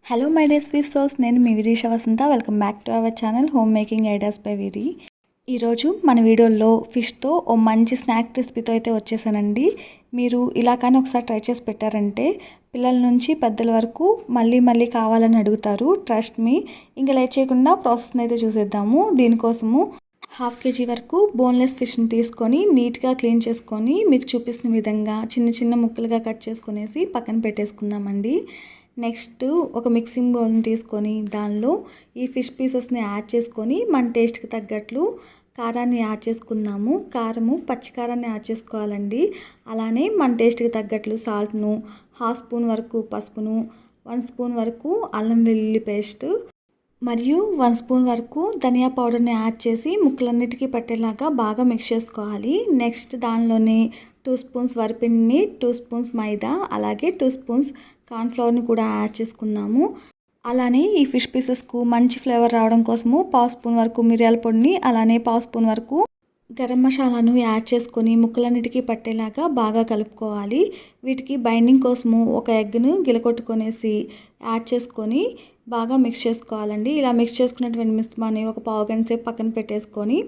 Hello my day sweet source, నేను మీ Virisha Vasantha. Welcome back to our channel home making ideas by Viri. ఈరోజు మన వీడియోలో ఫిష్తో ఓ మంచి స్నాక్ రెసిపీతో అయితే వచ్చేసానండి. మీరు ఇలా కానీ ఒకసారి ట్రై చేసి పెట్టారంటే పిల్లల నుంచి పెద్దల వరకు మళ్ళీ మళ్ళీ కావాలని అడుగుతారు. Trust me. ఇంకా లేట్ చేయకుండా ప్రాసెస్ని అయితే చూసేద్దాము. దీనికోసము 1/2 kg వరకు బోన్లెస్ ఫిష్ని తీసుకొని నీట్గా క్లీన్ చేసుకొని మీకు చూపిస్తున్న విధంగా చిన్న చిన్న ముక్కలుగా కట్ చేసుకునేసి పక్కన పెట్టేసుకుందామండి. నెక్స్ట్ ఒక మిక్సింగ్ బౌల్ని తీసుకొని దానిలో ఈ ఫిష్ పీసెస్ని యాడ్ చేసుకొని మన టేస్ట్కి తగ్గట్లు కారాన్ని యాడ్ చేసుకుందాము. కారము పచ్చికారాన్ని యాడ్ చేసుకోవాలండి. అలానే మన టేస్ట్కి తగ్గట్లు సాల్ట్ను, 1/2 స్పూన్ వరకు పసుపును, 1 స్పూన్ వరకు అల్లం వెల్లుల్లి పేస్ట్ మరియు 1 స్పూన్ వరకు ధనియా పౌడర్ని యాడ్ చేసి ముక్కలన్నిటికీ పట్టేలాగా బాగా మిక్స్ చేసుకోవాలి. నెక్స్ట్ దానిలోనే 2 స్పూన్స్ వరిపిండిని, 2 స్పూన్స్ మైదా, అలాగే 2 స్పూన్స్ కార్న్ఫ్లవర్ని కూడా యాడ్ చేసుకుందాము. అలానే ఈ ఫిష్ పీసెస్కు మంచి ఫ్లేవర్ రావడం కోసము 1/2 స్పూన్ వరకు మిరియాల పొడిని, అలానే 1/2 స్పూన్ వరకు గరం మసాలాను యాడ్ చేసుకొని ముక్కలన్నిటికీ పట్టేలాగా బాగా కలుపుకోవాలి. వీటికి బైండింగ్ కోసము ఒక ఎగ్ను గిలకొట్టుకొనేసి యాడ్ చేసుకొని బాగా మిక్స్ చేసుకోవాలండి. ఇలా మిక్స్ చేసుకున్నటువంటి మిశ్రమాన్ని ఒక పావు గంట సేపు పక్కన పెట్టేసుకొని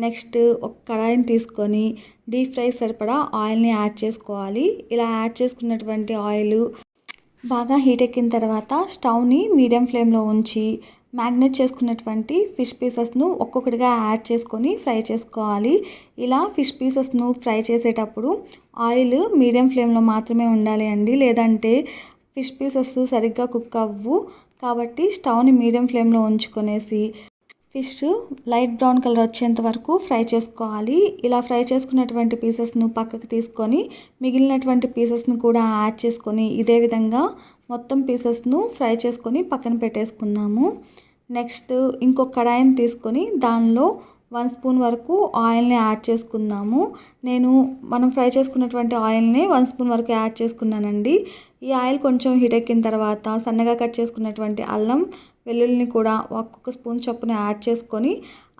నెక్స్ట్ ఒక కడాయిని తీసుకొని డీప్ ఫ్రై సరిపడా ఆయిల్ని యాడ్ చేసుకోవాలి. ఇలా యాడ్ చేసుకున్నటువంటి ఆయిల్ బాగా హీట్ ఎక్కిన తర్వాత స్టవ్ని మీడియం ఫ్లేమ్లో ఉంచి మ్యాగ్నేట్ చేసుకున్నటువంటి ఫిష్ పీసెస్ను ఒక్కొక్కటిగా యాడ్ చేసుకొని ఫ్రై చేసుకోవాలి. ఇలా ఫిష్ పీసెస్ను ఫ్రై చేసేటప్పుడు ఆయిల్ మీడియం ఫ్లేమ్లో మాత్రమే ఉండాలి అండి, లేదంటే ఫిష్ పీసెస్ సరిగ్గా కుక్ అవ్వు. కాబట్టి స్టవ్ని మీడియం ఫ్లేమ్లో ఉంచుకొనేసి ఫిష్ లైట్ బ్రౌన్ కలర్ వచ్చేంత వరకు ఫ్రై చేసుకోవాలి. ఇలా ఫ్రై చేసుకున్నటువంటి పీసెస్ను పక్కకు తీసుకొని మిగిలినటువంటి పీసెస్ను కూడా యాడ్ చేసుకొని ఇదే విధంగా మొత్తం పీసెస్ను ఫ్రై చేసుకొని పక్కన పెట్టేసుకుందాము. నెక్స్ట్ ఇంకొక కడాయిని తీసుకొని దానిలో 1 స్పూన్ వరకు ఆయిల్ని యాడ్ చేసుకుందాము. మనం ఫ్రై చేసుకున్నటువంటి ఆయిల్ని 1 స్పూన్ వరకు యాడ్ చేసుకున్నానండి. ఈ ఆయిల్ కొంచెం హీట్ ఎక్కిన తర్వాత సన్నగా కట్ చేసుకున్నటువంటి అల్లం వెల్లుల్లిని కూడా ఒక్కొక్క స్పూన్ చొప్పున యాడ్ చేసుకొని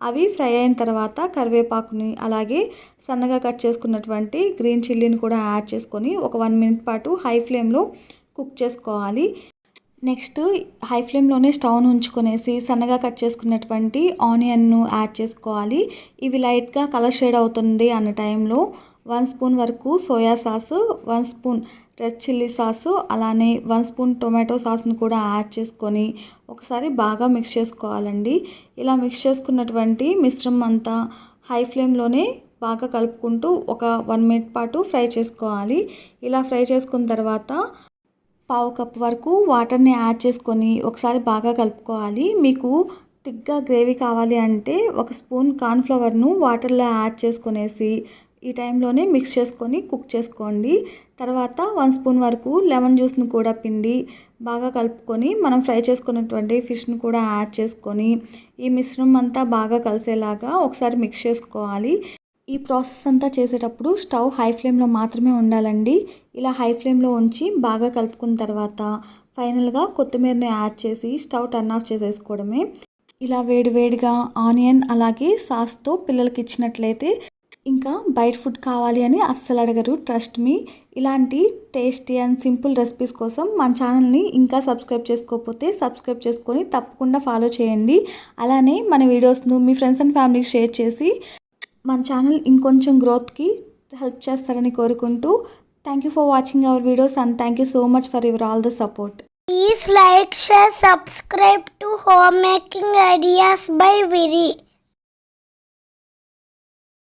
అవి ఫ్రై అయిన తర్వాత కరివేపాకుని, అలాగే సన్నగా కట్ చేసుకున్నటువంటి గ్రీన్ చిల్లీని కూడా యాడ్ చేసుకొని ఒక 1 మినిట్ పాటు హై ఫ్లేమ్లో కుక్ చేసుకోవాలి. నెక్స్ట్ హై ఫ్లేమ్లోనే స్టవ్ను ఉంచుకొనేసి సన్నగా కట్ చేసుకున్నటువంటి ఆనియన్ను యాడ్ చేసుకోవాలి. ఇవి లైట్గా కలర్ షేడ్ అవుతుంది అన్న టైంలో 1 స్పూన్ వరకు soya sauce, 1 spoon red chilli sauce, అలానే 1 స్పూన్ టొమాటో సాస్ను కూడా యాడ్ చేసుకొని ఒకసారి బాగా మిక్స్ చేసుకోవాలండి. ఇలా మిక్స్ చేసుకున్నటువంటి మిశ్రమం అంతా హై ఫ్లేమ్లోనే బాగా కలుపుకుంటూ ఒక 1 మినిట్ పాటు ఫ్రై చేసుకోవాలి. ఇలా ఫ్రై చేసుకున్న తర్వాత 1/2 కప్పు వరకు వాటర్ని యాడ్ చేసుకొని ఒకసారి బాగా కలుపుకోవాలి. మీకు థిక్గా గ్రేవీ కావాలి అంటే 1 స్పూన్ కార్న్ఫ్లవర్ను వాటర్లో యాడ్ చేసుకునేసి ఈ టైంలోనే మిక్స్ చేసుకొని కుక్ చేసుకోండి. తర్వాత 1 స్పూన్ వరకు లెమన్ జ్యూస్ని కూడా పిండి బాగా కలుపుకొని మనం ఫ్రై చేసుకున్నటువంటి ఫిష్ని కూడా యాడ్ చేసుకొని ఈ మిశ్రమం అంతా బాగా కలిసేలాగా ఒకసారి మిక్స్ చేసుకోవాలి. ఈ ప్రాసెస్ అంతా చేసేటప్పుడు స్టవ్ హై ఫ్లేమ్లో మాత్రమే ఉండాలండి. ఇలా హై ఫ్లేమ్లో ఉంచి బాగా కలుపుకున్న తర్వాత ఫైనల్గా కొత్తిమీరని యాడ్ చేసి స్టవ్ టర్న్ ఆఫ్ చేసేసుకోవడమే. ఇలా వేడివేడిగా ఆనియన్ అలాగే సాస్తో పిల్లలకి ఇచ్చినట్లయితే ఇంకా బయట ఫుడ్ కావాలి అని అస్సలు అడగరు. Trust me. ఇలాంటి టేస్టీ అండ్ సింపుల్ రెసిపీస్ కోసం మన ఛానల్ని ఇంకా సబ్స్క్రైబ్ చేసుకోకపోతే సబ్స్క్రైబ్ చేసుకొని తప్పకుండా ఫాలో చేయండి. అలానే మన వీడియోస్ను మీ ఫ్రెండ్స్ అండ్ ఫ్యామిలీకి షేర్ చేసి మన ఛానల్ ఇంకొంచెం గ్రోత్కి హెల్ప్ చేస్తారని కోరుకుంటూ thank you for watching our videos and thank you so much for your all the support. Please like, share, subscribe to Home Making Ideas by Viri.